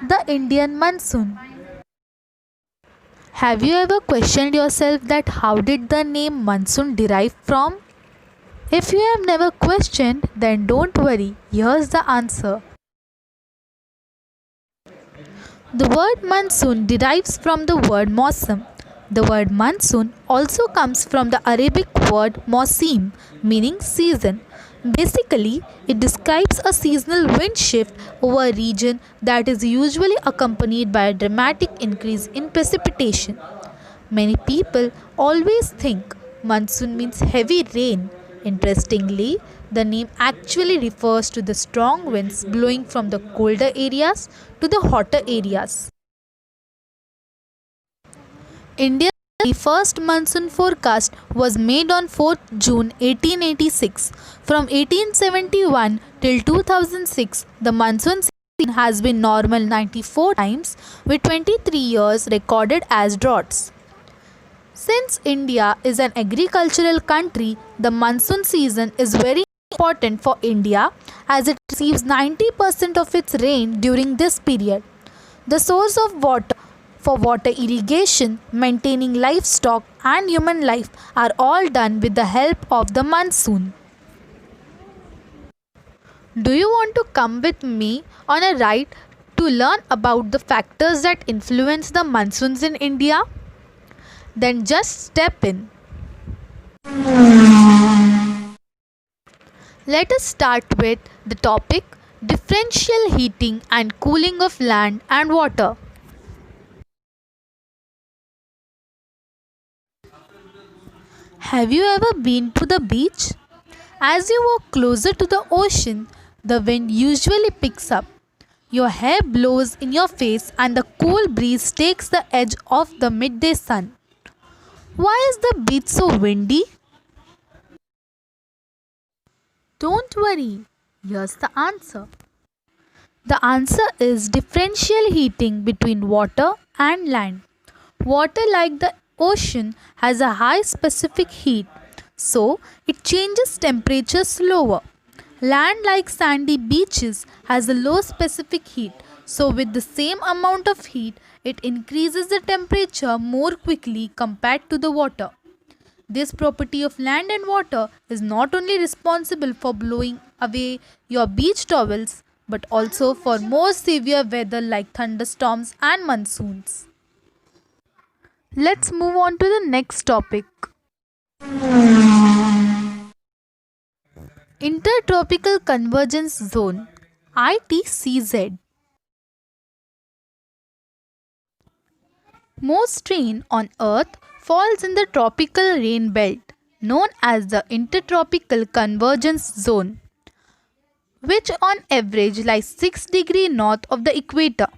The Indian monsoon. Have you ever questioned yourself that how did the name monsoon derive from? If you have never questioned, then don't worry, here's the answer. The word monsoon derives from the word mosam. The word monsoon also comes from the Arabic word mosim, meaning season. Basically, it describes a seasonal wind shift over a region that is usually accompanied by a dramatic increase in precipitation. Many people always think monsoon means heavy rain. Interestingly, the name actually refers to the strong winds blowing from the colder areas to the hotter areas. India's first monsoon forecast was made on 4th June 1886. From 1871 till 2006, the monsoon season has been normal 94 times, with 23 years recorded as droughts. Since India is an agricultural country, the monsoon season is very important for India as it receives 90% of its rain during this period. The source of water for water irrigation, maintaining livestock, and human life are all done with the help of the monsoon. Do you want to come with me on a ride to learn about the factors that influence the monsoons in India? Then just step in. Let us start with the topic differential heating and cooling of land and water. Have you ever been to the beach? As you walk closer to the ocean, the wind usually picks up. Your hair blows in your face and the cool breeze takes the edge off the midday sun. Why is the beach so windy? Don't worry, here's the answer. The answer is differential heating between water and land. Water, like the ocean, has a high specific heat, so it changes temperature slower. Land, like sandy beaches, has a low specific heat, so with the same amount of heat, it increases the temperature more quickly compared to the water. This property of land and water is not only responsible for blowing away your beach towels but also for more severe weather like thunderstorms and monsoons. Let's move on to the next topic. Intertropical Convergence Zone, ITCZ. Most rain on Earth falls in the tropical rain belt known as the Intertropical Convergence Zone, which on average lies 6 degrees north of the equator.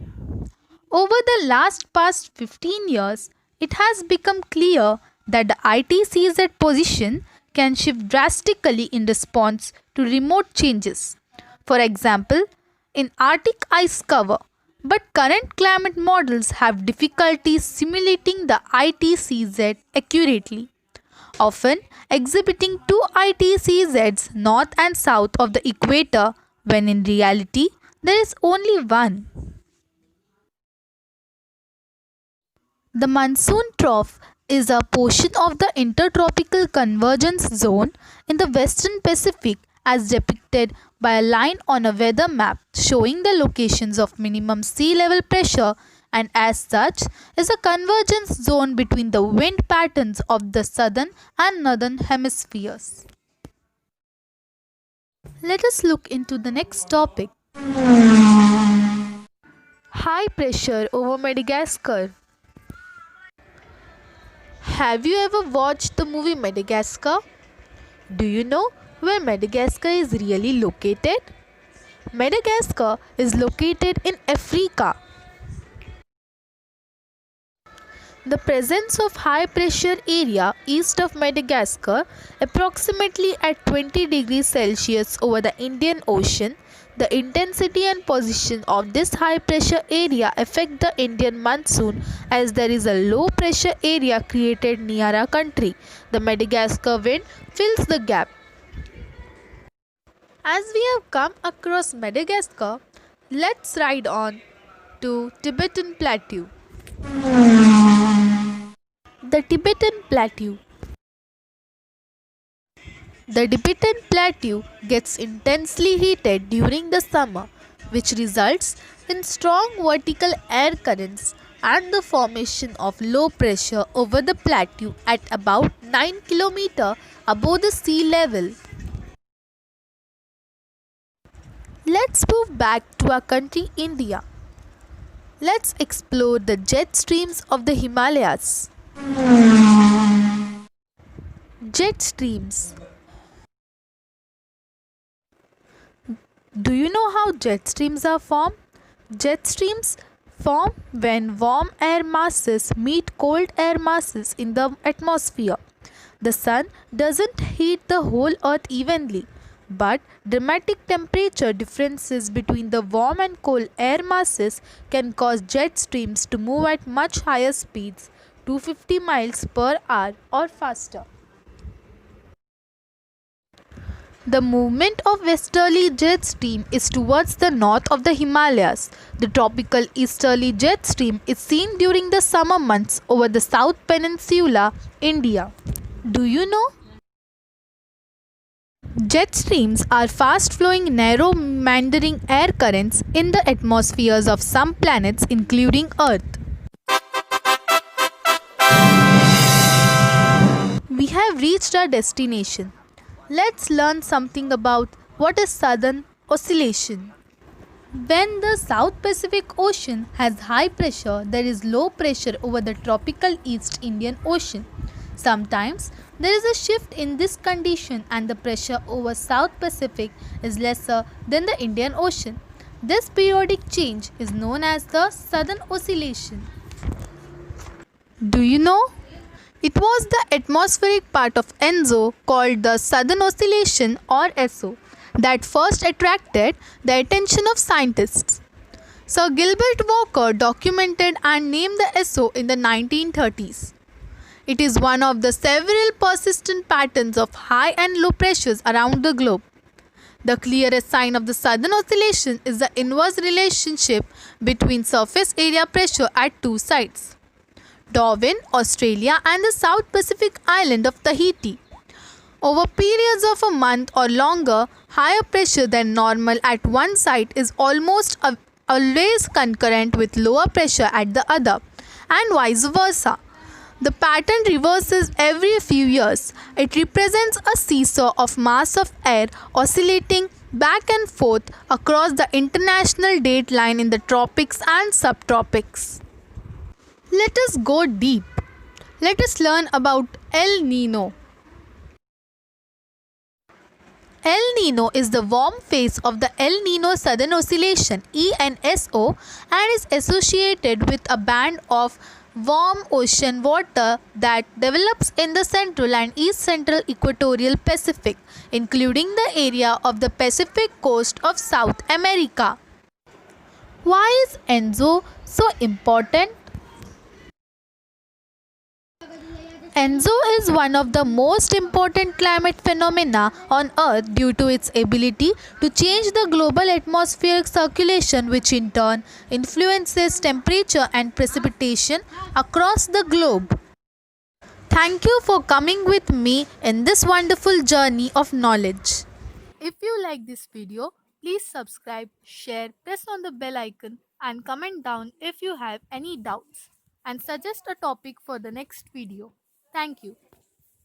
Over the past 15 years, it has become clear that the ITCZ position can shift drastically in response to remote changes. For example, in Arctic ice cover, but current climate models have difficulty simulating the ITCZ accurately, often exhibiting two ITCZs north and south of the equator when in reality there is only one. The monsoon trough is a portion of the intertropical convergence zone in the western Pacific as depicted by a line on a weather map showing the locations of minimum sea level pressure, and as such is a convergence zone between the wind patterns of the southern and northern hemispheres. Let us look into the next topic. High pressure over Madagascar. Have you ever watched the movie Madagascar? Do you know where Madagascar is really located? Madagascar is located in Africa. The presence of high pressure area east of Madagascar, approximately at 20 degrees Celsius over the Indian Ocean, the intensity and position of this high pressure area affect the Indian monsoon as there is a low pressure area created near our country. The Madagascar wind fills the gap. As we have come across Madagascar, let's ride on to Tibetan Plateau. The Tibetan Plateau. The Tibetan Plateau gets intensely heated during the summer, which results in strong vertical air currents and the formation of low pressure over the plateau at about 9 km above the sea level. Let's move back to our country India. Let's explore the jet streams of the Himalayas. Jet streams. Do you know how jet streams are formed? Jet streams form when warm air masses meet cold air masses in the atmosphere. The sun doesn't heat the whole earth evenly, but dramatic temperature differences between the warm and cold air masses can cause jet streams to move at much higher speeds, 250 miles per hour or faster. The movement of westerly jet stream is towards the north of the Himalayas. The tropical easterly jet stream is seen during the summer months over the South Peninsula, India. Do you know? Jet streams are fast flowing, narrow, meandering air currents in the atmospheres of some planets, including Earth. We have reached our destination. Let's learn something about what is Southern Oscillation. When the South Pacific Ocean has high pressure, there is low pressure over the tropical East Indian Ocean. Sometimes there is a shift in this condition and the pressure over South Pacific is lesser than the Indian Ocean. This periodic change is known as the Southern Oscillation. Do you know? It was the atmospheric part of ENSO called the Southern Oscillation or SO that first attracted the attention of scientists. Sir Gilbert Walker documented and named the SO in the 1930s. It is one of the several persistent patterns of high and low pressures around the globe. The clearest sign of the Southern Oscillation is the inverse relationship between surface area pressure at two sites, Darwin, Australia, and the South Pacific island of Tahiti. Over periods of a month or longer, higher pressure than normal at one site is always concurrent with lower pressure at the other, and vice versa. The pattern reverses every few years. It represents a seesaw of mass of air oscillating back and forth across the international date line in the tropics and subtropics. Let us go deep. Let us learn about El Nino. El Nino is the warm phase of the El Nino Southern Oscillation (ENSO) and is associated with a band of warm ocean water that develops in the central and east central equatorial Pacific, including the area of the Pacific coast of South America. Why is ENSO so important? ENSO is one of the most important climate phenomena on Earth due to its ability to change the global atmospheric circulation, which in turn influences temperature and precipitation across the globe. Thank you for coming with me in this wonderful journey of knowledge. If you like this video, please subscribe, share, press on the bell icon and comment down if you have any doubts and suggest a topic for the next video. Thank you.